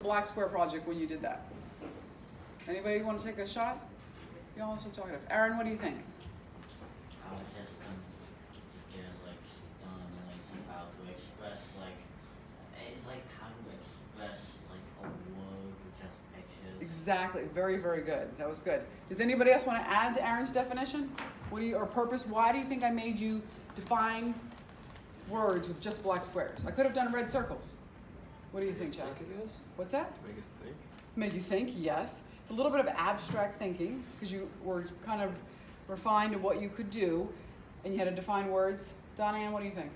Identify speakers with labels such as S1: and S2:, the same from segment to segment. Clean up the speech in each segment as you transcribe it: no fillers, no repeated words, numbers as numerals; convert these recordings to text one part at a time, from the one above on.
S1: black square project when you did that? Anybody want to take a shot? You all are so talkative. Aaron, what do you think?
S2: I was just like stunned and like how to express like it's like how to express like a word with just pictures.
S1: Exactly. Very, very good. That was good. Does anybody else want to add to Aaron's definition? What do you, or purpose? Why do you think I made you define words with just black squares? I could have done red circles. What do you think, Chad? What's that?
S3: To make us think.
S1: Make you think, yes. It's a little bit of abstract thinking because you were kind of refined to what you could do and you had to define words. Donna-Ann, what do you think?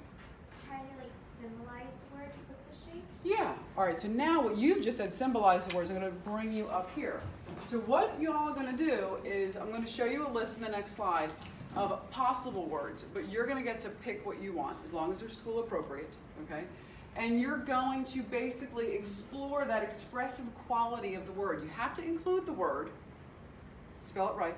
S4: Trying to like symbolize the word with the shape.
S1: Yeah. All right, so now what you've just said, symbolize the words, I'm going to bring you up here. So what you all are going to do is I'm going to show you a list in the next slide of possible words, but you're going to get to pick what you want as long as they're school appropriate, okay? And you're going to basically explore that expressive quality of the word. You have to include the word, spell it right,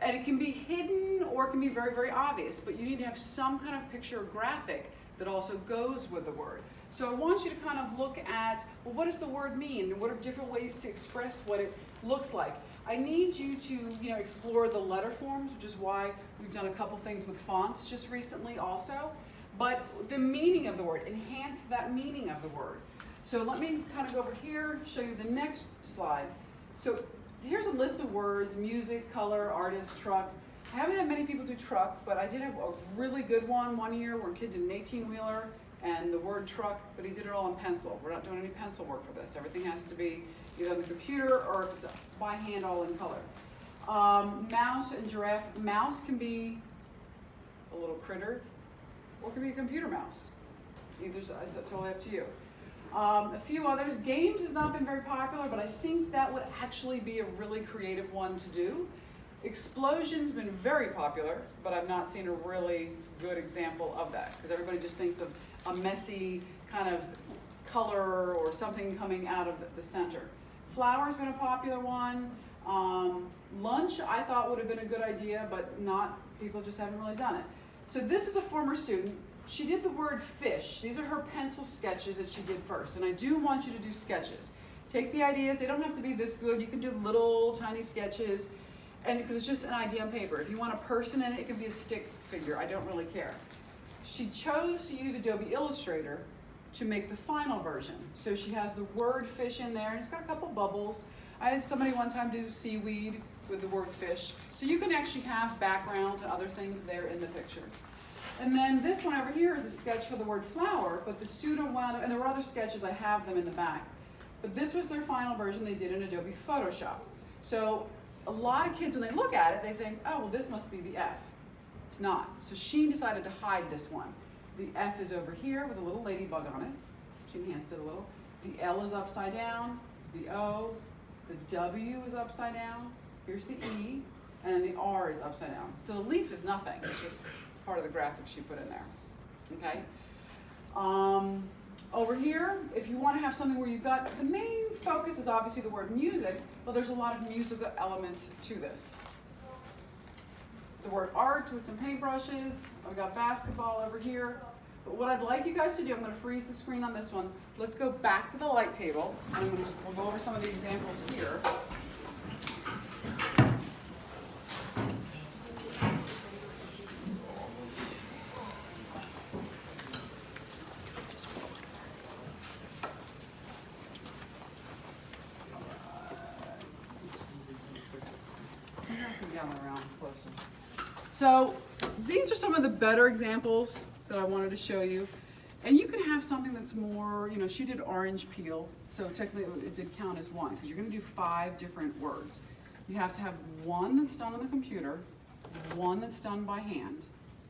S1: and it can be hidden or it can be very, very obvious, but you need to have some kind of picture or graphic that also goes with the word. So I want you to kind of look at, well, what does the word mean? And what are different ways to express what it looks like? I need you to, explore the letter forms, which is why we've done a couple things with fonts just recently also. But the meaning of the word, enhance that meaning of the word. So let me kind of go over here, show you the next slide. So here's a list of words: music, color, artist, truck. I haven't had many people do truck, but I did have a really good one year where a kid did an 18-wheeler and the word truck, but he did it all in pencil. We're not doing any pencil work for this. Everything has to be either on the computer or if it's by hand, all in color. Mouse and giraffe. Mouse can be a little critter, or it can be a computer mouse. Either's it's totally up to you. A few others. Games has not been very popular, but I think that would actually be a really creative one to do. Explosion's been very popular, but I've not seen a really good example of that because everybody just thinks of a messy kind of color or something coming out of the center. Flower's been a popular one. Lunch I thought would have been a good idea, but not, people just haven't really done it. So this is a former student. She did the word fish. These are her pencil sketches that she did first. And I do want you to do sketches. Take the ideas. They don't have to be this good. You can do little tiny sketches. And because it's just an idea on paper. If you want a person in it, it can be a stick figure. I don't really care. She chose to use Adobe Illustrator to make the final version. So she has the word fish in there, and it's got a couple bubbles. I had somebody one time do seaweed with the word fish. So you can actually have backgrounds and other things there in the picture. And then this one over here is a sketch for the word flower, but the student wound up, and there were other sketches, I have them in the back. But this was their final version they did in Adobe Photoshop. So a lot of kids, when they look at it, they think, oh, well, this must be the F. It's not. So she decided to hide this one. The F is over here with a little ladybug on it. She enhanced it a little. The L is upside down. The O, the W is upside down. Here's the E, and then the R is upside down. So the leaf is nothing. It's just part of the graphic she put in there. Okay? Over here, if you want to have something where you've got, the main focus is obviously the word music, but there's a lot of musical elements to this. The word art with some paintbrushes. I've got basketball over here. But what I'd like you guys to do, I'm going to freeze the screen on this one. Let's go back to the light table, and we'll go over some of the examples here. Around closer. So these are some of the better examples that I wanted to show you. And you can have something that's more, she did orange peel, so technically it did count as one, because you're going to do 5 different words. You have to have one that's done on the computer, one that's done by hand,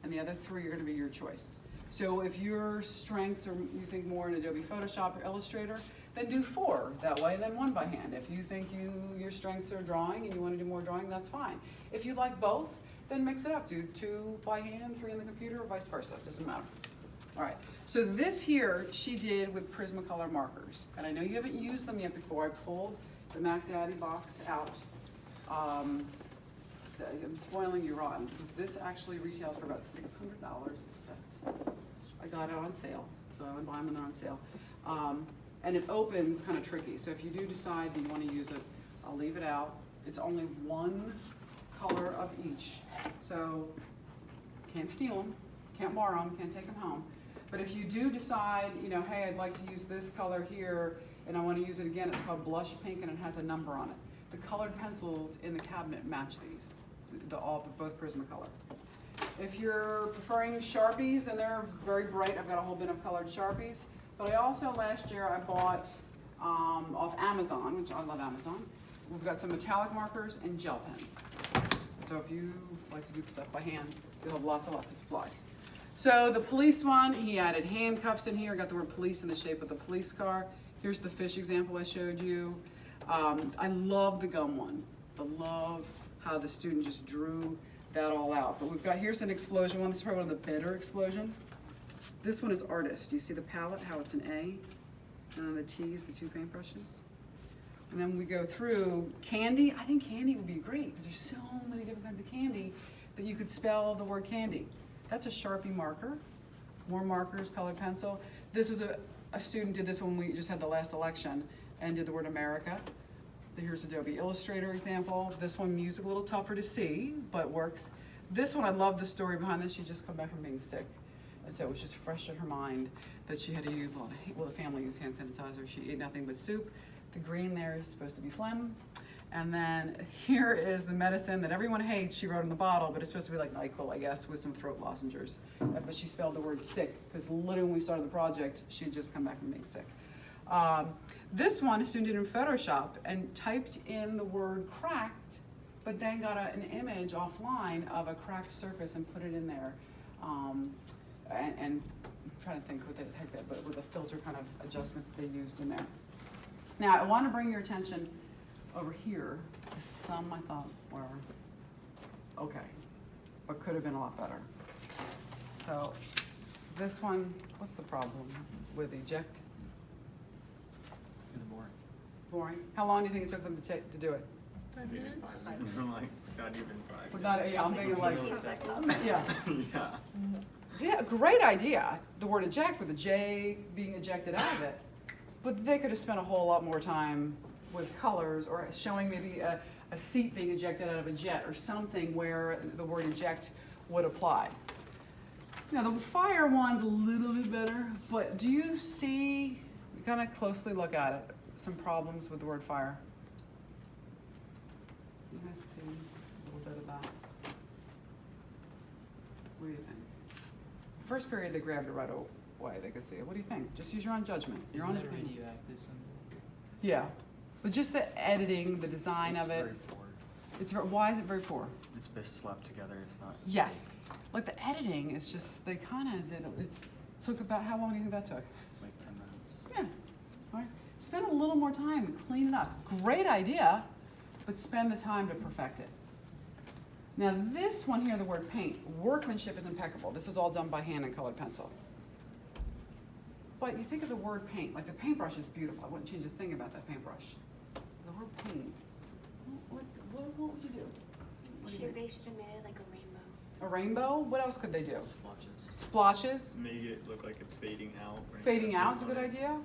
S1: and the other 3 are going to be your choice. So if your strengths are, you think more in Adobe Photoshop or Illustrator, then do 4 that way, then 1 by hand. If you think your strengths are drawing and you want to do more drawing, that's fine. If you like both, then mix it up. Do 2 by hand, 3 on the computer, or vice versa. It doesn't matter. All right. So this here she did with Prismacolor markers. And I know you haven't used them yet before. I pulled the Mac Daddy box out. I'm spoiling you rotten because this actually retails for about $600 a set. I got it on sale, so I would buy them when they're on sale. and it opens kind of tricky. So if you do decide that you want to use it, I'll leave it out. It's only one color of each. So can't steal them, can't borrow them, can't take them home. But if you do decide, you know, hey, I'd like to use this color here and I want to use it again, it's called blush pink and it has a number on it. The colored pencils in the cabinet match these, both Prismacolor. If you're preferring Sharpies and they're very bright, I've got a whole bin of colored Sharpies. But I also, last year, I bought off Amazon, which I love Amazon. We've got some metallic markers and gel pens. So if you like to do stuff by hand, you'll have lots and lots of supplies. So the police one, he added handcuffs in here, got the word police in the shape of the police car. Here's the fish example I showed you. I love the gum one. I love how the student just drew that all out. But we've got, here's an explosion one. This is probably one of the better explosion. This one is artist. You see the palette, how it's an A? And then the T's, the two paintbrushes. And then we go through candy. I think candy would be great because there's so many different kinds of candy that you could spell the word candy. That's a Sharpie marker. More markers, colored pencil. This was a student did this when we just had the last election and did the word America. Here's Adobe Illustrator example. This one, music, a little tougher to see, but works. This one, I love the story behind this. She just come back from being sick. And so it was just fresh in her mind that she had to use a lot of, well, the family used hand sanitizer. She ate nothing but soup. The green there is supposed to be phlegm. And then here is the medicine that everyone hates, she wrote in the bottle, but it's supposed to be like NyQuil, I guess, with some throat lozenges. But she spelled the word sick, because literally when we started the project, she had just come back from being sick. This one, a student did in Photoshop and typed in the word cracked, but then got an image offline of a cracked surface and put it in there. And I'm trying to think what the heck that, but with a filter kind of adjustment that they used in there. Now, I want to bring your attention over here to some I thought were okay, but could have been a lot better. So this one, what's the problem with eject?
S3: It's boring.
S1: Boring. How long do you think it took them to do it?
S4: 5 minutes.
S3: I'm like, not even 5
S1: Well, not, yeah, I'm thinking like, yeah.
S3: Yeah.
S1: Yeah, great idea. The word eject with a J being ejected out of it. But they could have spent a whole lot more time with colors or showing maybe a seat being ejected out of a jet or something where the word eject would apply. Now the fire one's a little bit better, but do you see, kind of closely look at it, some problems with the word fire? You guys see a little bit of that? What do you think? First period they grabbed it right away, they could see it. What do you think? Just use your own judgment, your own opinion.
S5: Radioactive symbol?
S1: Yeah, but just the editing, the design of it.
S3: Very poor.
S1: It's why is it very poor?
S3: It's best slapped together. It's not.
S1: Yes, like the editing is just they kind of did. It's took about how long do you think that took?
S3: Like 10 minutes.
S1: Yeah, all right. Spend a little more time and clean it up. Great idea, but spend the time to perfect it. Now this one here, the word paint, workmanship is impeccable. This is all done by hand and colored pencil. But you think of the word paint, like the paintbrush is beautiful. I wouldn't change a thing about that paintbrush. The word paint, what would you do? What do you think?
S4: They should have made it like a rainbow.
S1: A rainbow? What else could they do?
S3: Splotches.
S1: Splotches?
S6: Make it look like it's fading out.
S1: Fading out is a good idea.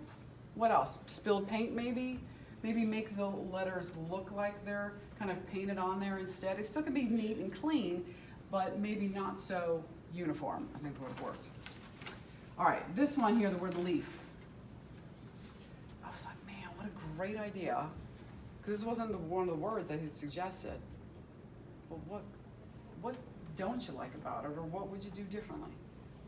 S1: What else? Spilled paint maybe? Maybe make the letters look like they're kind of painted on there instead. It still can be neat and clean, but maybe not so uniform, I think would have worked. All right, this one here, the word leaf. I was like, man, what a great idea. Because this wasn't one of the words I had suggested. Well, what don't you like about it, or what would you do differently?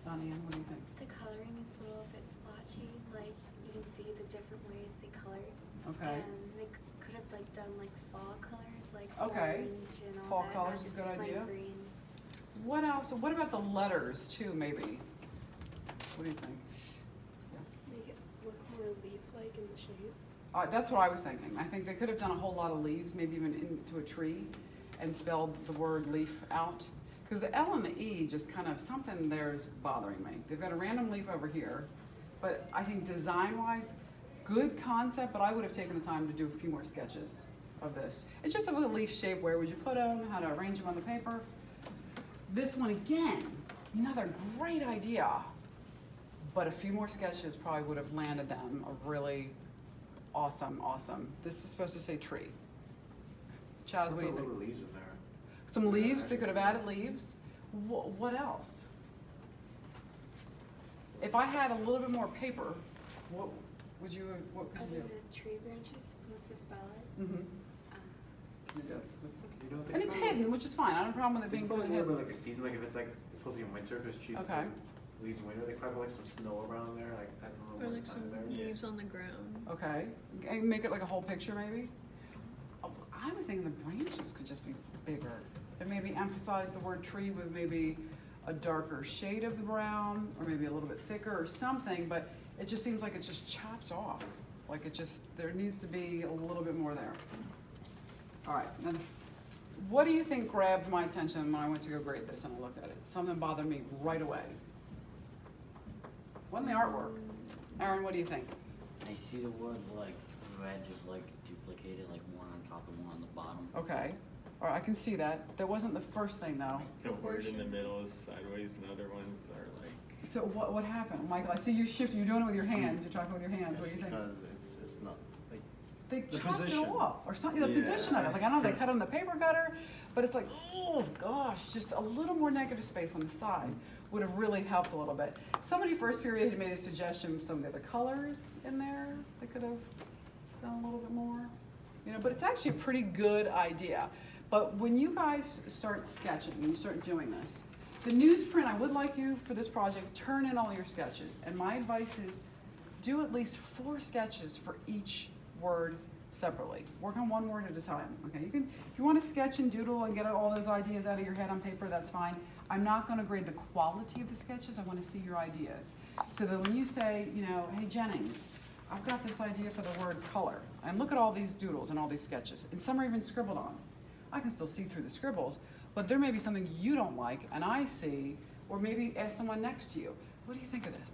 S1: Diane, what do you think?
S4: The coloring is a little bit splotchy. Like you can see the different ways they colored.
S1: Okay.
S4: And they could have like done like fall colors, like
S1: Okay.
S4: orange and all
S1: Fall
S4: that.
S1: colors
S4: not
S1: is a
S4: just
S1: good
S4: plain
S1: idea.
S4: Green.
S1: What else? What about the letters too, maybe? What do you think?
S7: Make it look more leaf-like in the shape.
S1: That's what I was thinking. I think they could have done a whole lot of leaves, maybe even into a tree, and spelled the word leaf out. Because the L and the E just kind of, something there is bothering me. They've got a random leaf over here, but I think design-wise, good concept, but I would have taken the time to do a few more sketches of this. It's just a little leaf shape. Where would you put them? How to arrange them on the paper? This one again, another great idea, but a few more sketches probably would have landed them a really Awesome, awesome. This is supposed to say tree. Chaz, what do you
S5: Put
S1: think?
S5: little leaves in there.
S1: Some leaves, they could have added leaves. What else? If I had a little bit more paper, what could you
S4: Other
S1: do?
S4: than tree branches, supposed to spell it.
S1: Mm-hmm.
S4: Um,
S5: You know,
S1: And it's hidden, which is fine. I don't have a problem with it being
S5: Put a
S1: completely
S5: little bit
S1: hidden.
S5: like a season, like if it's like, it's supposed to be in winter, because trees.
S1: Okay.
S5: Leaves in winter, they probably put like some snow around there, like add some
S7: Or
S5: little
S7: like
S5: sun
S7: some
S5: in there.
S6: Yeah.
S7: leaves on the ground.
S1: Okay, and make it like a whole picture maybe? Oh, I was thinking the branches could just be bigger. And maybe emphasize the word tree with maybe a darker shade of the brown, or maybe a little bit thicker or something, but it just seems like it's just chopped off. Like it just, there needs to be a little bit more there. All right, then, what do you think grabbed my attention when I went to go grade this and I looked at it? Something bothered me right away. Wasn't the artwork? Aaron, what do you think?
S2: I see the word like red just like duplicated, like one on top and one on the bottom.
S1: Okay, all right, I can see that. That wasn't the first thing though.
S6: The word in the middle is sideways, and the other ones are like.
S1: So what happened? Michael, I see you shift, you're doing it with your hands, you're talking with your hands, what do you think?
S3: Because it's not, like,
S1: They
S3: the
S1: chopped
S3: position.
S1: it off, or something, the
S3: Yeah.
S1: position of it, like, I don't know, they cut it on the paper cutter, but it's like, oh gosh, just a little more negative space on the side would have really helped a little bit. Somebody first period had made a suggestion, some of the other colors in there, they could have done a little bit more, you know, but it's actually a pretty good idea. But when you guys start sketching, and you start doing this, the newsprint, I would like you for this project, turn in all your sketches, and my advice is do at least 4 sketches for each word separately. Work on one word at a time, okay? You can, if you want to sketch and doodle and get all those ideas out of your head on paper, that's fine. I'm not gonna grade the quality of the sketches, I wanna see your ideas. So that when you say, you know, hey Jennings, I've got this idea for the word color, and look at all these doodles and all these sketches, and some are even scribbled on. I can still see through the scribbles, but there may be something you don't like, and I see, or maybe ask someone next to you, what do you think of this?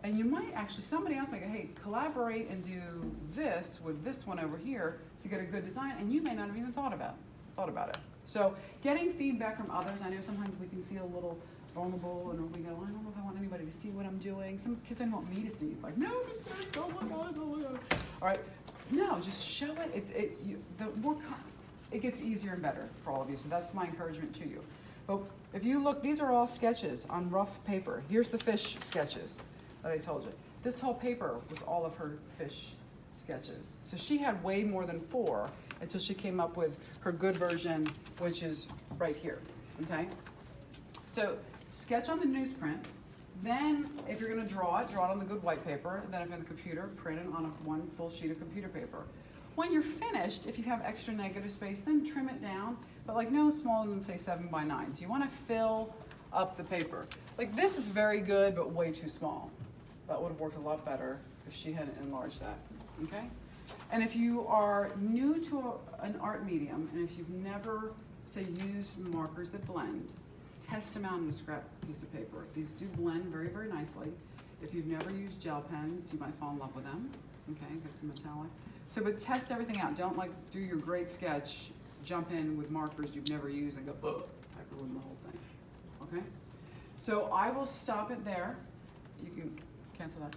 S1: And you might actually, somebody else might go, hey, collaborate and do this with this one over here to get a good design, and you may not have even thought about it. So getting feedback from others, I know sometimes we can feel a little vulnerable, and we go, I don't know if I want anybody to see what I'm doing. Some kids don't want me to see, like, no, mistakes, oh my God, oh my God. All right, no, just show it. It gets easier and better for all of you, so that's my encouragement to you. But if you look, these are all sketches on rough paper. Here's the fish sketches that I told you. This whole paper was all of her fish sketches. So she had way more than 4 until she came up with her good version, which is right here, okay? So sketch on the newsprint, then if you're gonna draw it on the good white paper, and then if you're on the computer, print it on one full sheet of computer paper. When you're finished, if you have extra negative space, then trim it down, but like no smaller than say 7 by 9. So you wanna fill up the paper. Like this is very good, but way too small. That would have worked a lot better if she had enlarged that, okay? And if you are new to an art medium, and if you've never, say, used markers that blend, test them out on a scrap piece of paper. These do blend very, very nicely. If you've never used gel pens, you might fall in love with them, okay? Get some metallic. So, but test everything out. Don't like do your great sketch, jump in with markers you've never used and go, oh, I ruined the whole thing, okay? So I will stop it there. You can cancel that.